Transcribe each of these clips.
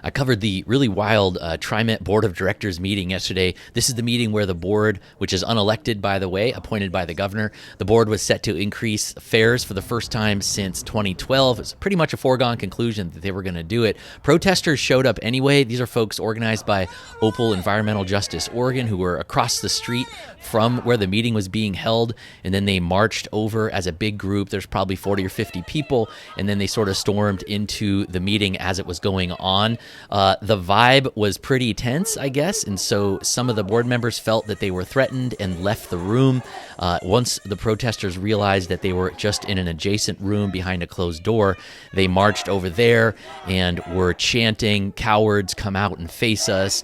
I covered the really wild TriMet Board of Directors meeting yesterday. This is the meeting where the board, which is unelected, by the way, appointed by the governor, the board was set to increase fares for the first time since 2012. It's pretty much a foregone conclusion that they were going to do it. Protesters showed up anyway. These are folks organized by OPAL Environmental Justice Oregon who were across the street from where the meeting was being held, and then they marched over as a big group. There's probably 40 or 50 people, and then they sort of stormed into the meeting as it was going on. The vibe was pretty tense, I guess, and so some of the board members felt that they were threatened and left the room. Once the protesters realized that they were just in an adjacent room behind a closed door, they marched over there and were chanting, "Cowards, come out and face us,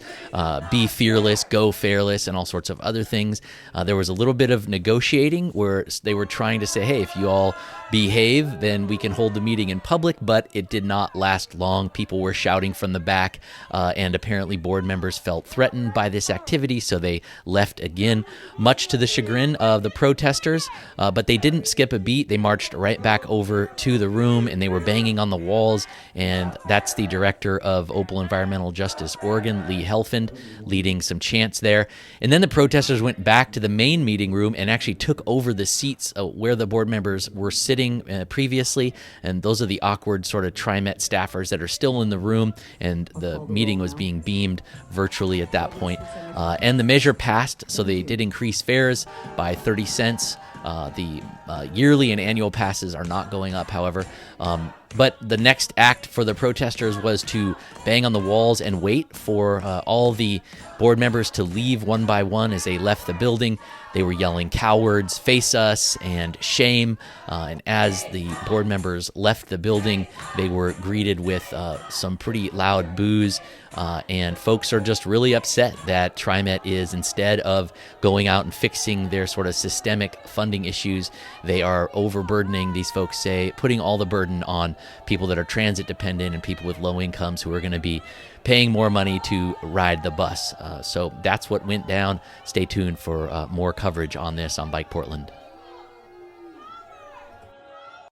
be fearless, go fearless," and all sorts of other things. There was a little bit of negotiating where they were trying to say, hey, if you all behave, then we can hold the meeting in public, but it did not last long. People were shouting from the back, and apparently board members felt threatened by this activity, so they left again, much to the chagrin of the protesters, but they didn't skip a beat. They marched right back over to the room, and they were banging on the walls, and that's the director of OPAL Environmental Justice Oregon, Lee Helfand, leading some chants there. And then the protesters went back to the main meeting room and actually took over the seats where the board members were sitting previously, and those are the awkward sort of TriMet staffers that are still in the room, and the meeting was being beamed virtually at that point. And the measure passed, so they did increase fares by 30 cents. The yearly and annual passes are not going up, however. But the next act for the protesters was to bang on the walls and wait for all the board members to leave one by one. As they left the building, they were yelling "Cowards, face us," and "Shame." And as the board members left the building, they were greeted with some pretty loud boos. And folks are just really upset that TriMet is, instead of going out and fixing their sort of systemic funding issues, they are overburdening, these folks say, putting all the burden on people that are transit dependent and people with low incomes who are going to be paying more money to ride the bus. So that's what went down. Stay tuned for more coverage on this on Bike Portland.